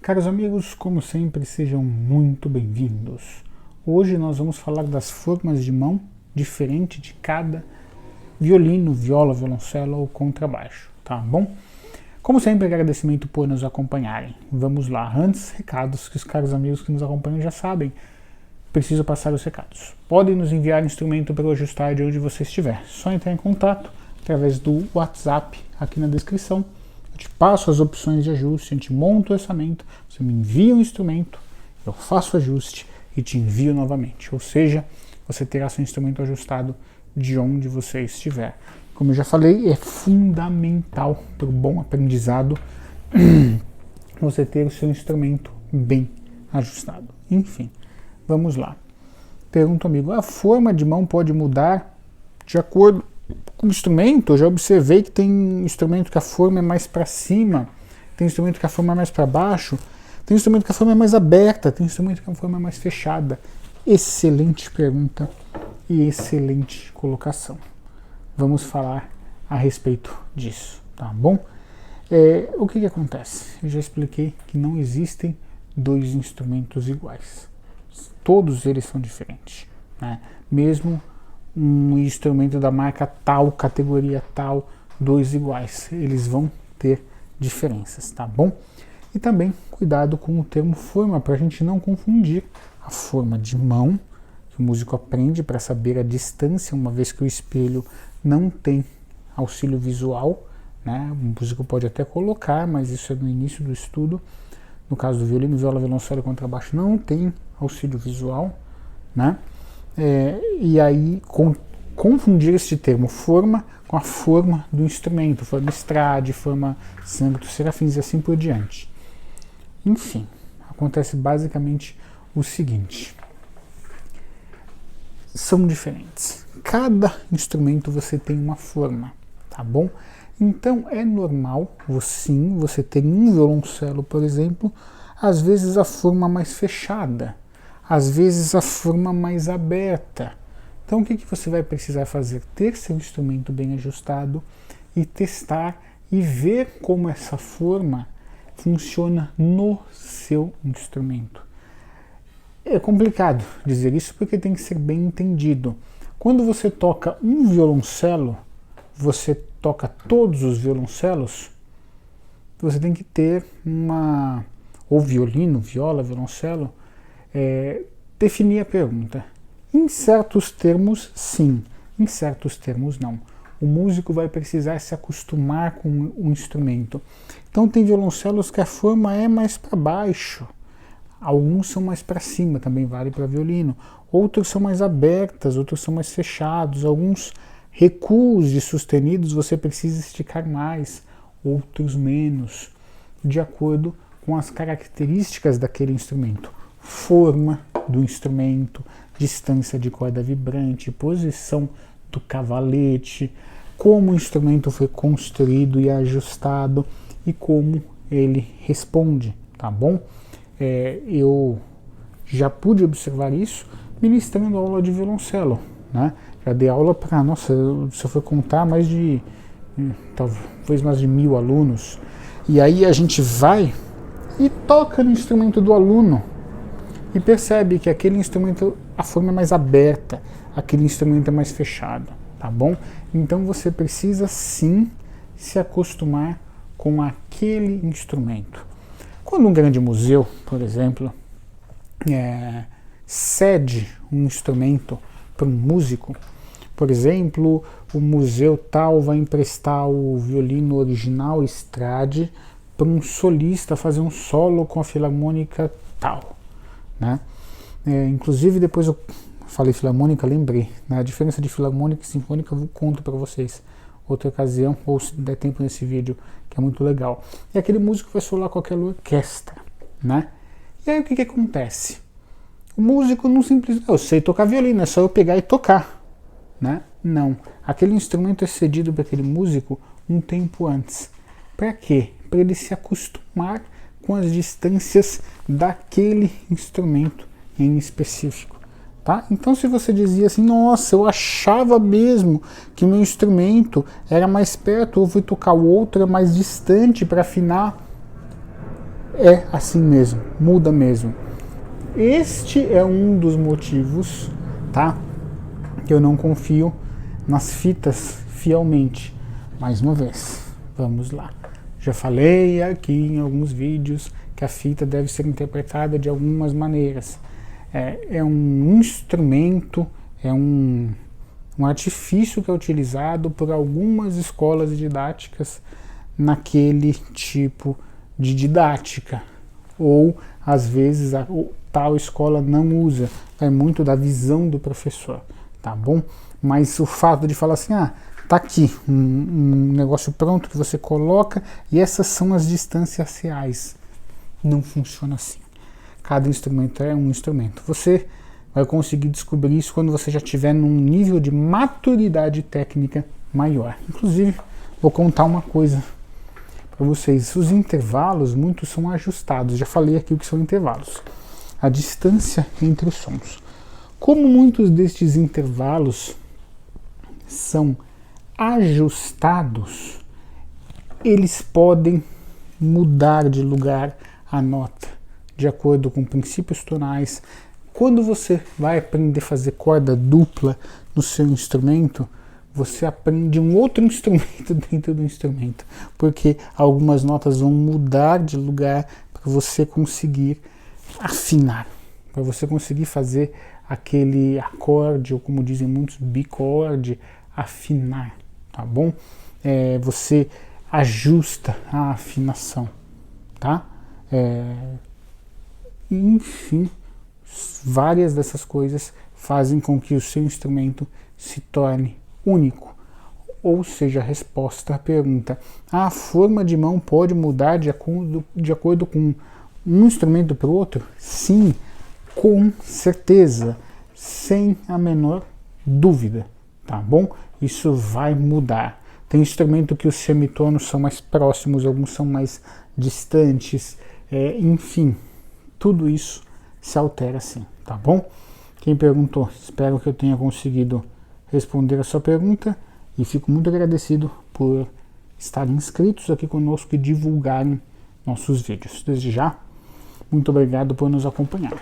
Caros amigos, como sempre, sejam muito bem-vindos. Hoje nós vamos falar das formas de mão diferente de cada violino, viola, violoncelo ou contrabaixo, tá bom? Como sempre, agradecimento por nos acompanharem. Vamos lá, antes, recados que os caros amigos que nos acompanham já sabem. Preciso passar os recados. Podem nos enviar instrumento para o ajustar de onde você estiver. Só entrar em contato através do WhatsApp aqui na descrição. Eu te passo as opções de ajuste, a gente monta o orçamento, você me envia um instrumento, eu faço o ajuste e te envio novamente. Ou seja, você terá seu instrumento ajustado de onde você estiver. Como eu já falei, é fundamental para o bom aprendizado você ter o seu instrumento bem ajustado. Enfim, vamos lá. Pergunta amigo, a forma de mão pode mudar de acordo com o instrumento? Eu já observei que tem instrumento que a forma é mais para cima, tem instrumento que a forma é mais para baixo, tem instrumento que a forma é mais aberta, tem instrumento que a forma é mais fechada. Excelente pergunta e excelente colocação. Vamos falar a respeito disso, tá bom? O que acontece? Eu já expliquei que não existem dois instrumentos iguais. Todos eles são diferentes, né? Mesmo um instrumento da marca tal, categoria tal, dois iguais, eles vão ter diferenças, tá bom? E também cuidado com o termo forma, para a gente não confundir a forma de mão, que o músico aprende para saber a distância, uma vez que o espelho não tem auxílio visual, né? O músico pode até colocar, mas isso é no início do estudo. No caso do violino, viola, violoncelo e contrabaixo não tem auxílio visual, né? E aí confundir este termo forma com a forma do instrumento, forma Strade, forma Sancto Serafins e assim por diante. Enfim, acontece basicamente o seguinte: são diferentes. Cada instrumento você tem uma forma, tá bom? Então é normal, sim, você ter um violoncelo, por exemplo, às vezes a forma mais fechada, às vezes a forma mais aberta. Então o que você vai precisar fazer? Ter seu instrumento bem ajustado e testar e ver como essa forma funciona no seu instrumento. É complicado dizer isso porque tem que ser bem entendido. Quando você toca um violoncelo, você toca todos os violoncelos, você tem que ter ou violino, viola, violoncelo, definir a pergunta. Em certos termos, sim. Em certos termos, não. O músico vai precisar se acostumar com o instrumento. Então tem violoncelos que a forma é mais para baixo. Alguns são mais para cima, também vale para violino. Outros são mais abertas, outros são mais fechados. Alguns recuos de sustenidos você precisa esticar mais, outros menos, de acordo com as características daquele instrumento. Forma do instrumento, distância de corda vibrante, posição do cavalete, como o instrumento foi construído e ajustado e como ele responde, tá bom? Eu já pude observar isso ministrando aula de violoncelo, né? Já dei aula para, se eu for contar, talvez mais de 1000 alunos. E aí a gente vai e toca no instrumento do aluno e percebe que aquele instrumento, a forma é mais aberta, aquele instrumento é mais fechado, tá bom? Então você precisa sim se acostumar com aquele instrumento. Quando um grande museu, por exemplo, cede um instrumento para um músico, por exemplo, o museu tal vai emprestar o violino original Strade para um solista fazer um solo com a filarmônica tal, né? Inclusive depois eu falei filarmônica, lembrei, né? A diferença de filarmônica e sinfônica eu conto para vocês outra ocasião, ou se der tempo nesse vídeo, que é muito legal. E aquele músico vai solar com aquela orquestra, né? E aí o que acontece? O músico não simplesmente, eu sei tocar violino, é só eu pegar e tocar, né? Não. Aquele instrumento é cedido para aquele músico um tempo antes. Para quê? Para ele se acostumar com as distâncias daquele instrumento em específico. Tá? Então se você dizia assim, nossa, eu achava mesmo que o meu instrumento era mais perto, eu fui tocar o outro é mais distante para afinar, é assim mesmo, muda mesmo. Este é um dos motivos, tá, que eu não confio nas fitas fielmente. Mais uma vez, vamos lá. Já falei aqui em alguns vídeos que a fita deve ser interpretada de algumas maneiras. É um instrumento, é um artifício que é utilizado por algumas escolas didáticas naquele tipo de didática, ou às vezes a tal escola não usa, é muito da visão do professor, tá bom? Mas o fato de falar assim, tá aqui um negócio pronto que você coloca e essas são as distâncias reais, não funciona assim. Cada instrumento é um instrumento. Você vai conseguir descobrir isso quando você já estiver num nível de maturidade técnica maior. Inclusive, vou contar uma coisa para vocês. Os intervalos, muitos são ajustados. Já falei aqui o que são intervalos. A distância entre os sons. Como muitos destes intervalos são ajustados, eles podem mudar de lugar a nota, de acordo com princípios tonais. Quando você vai aprender a fazer corda dupla no seu instrumento, você aprende um outro instrumento dentro do instrumento, porque algumas notas vão mudar de lugar para você conseguir afinar, para você conseguir fazer aquele acorde, ou como dizem muitos, bicorde, afinar, tá bom? Você ajusta a afinação, tá? Enfim, várias dessas coisas fazem com que o seu instrumento se torne único. Ou seja, a resposta à pergunta: a forma de mão pode mudar de acordo com um instrumento para o outro? Sim, com certeza, sem a menor dúvida, tá bom? Isso vai mudar. Tem instrumento que os semitonos são mais próximos, alguns são mais distantes, enfim, tudo isso se altera assim, tá bom? Quem perguntou, espero que eu tenha conseguido responder a sua pergunta e fico muito agradecido por estarem inscritos aqui conosco e divulgarem nossos vídeos. Desde já, muito obrigado por nos acompanhar.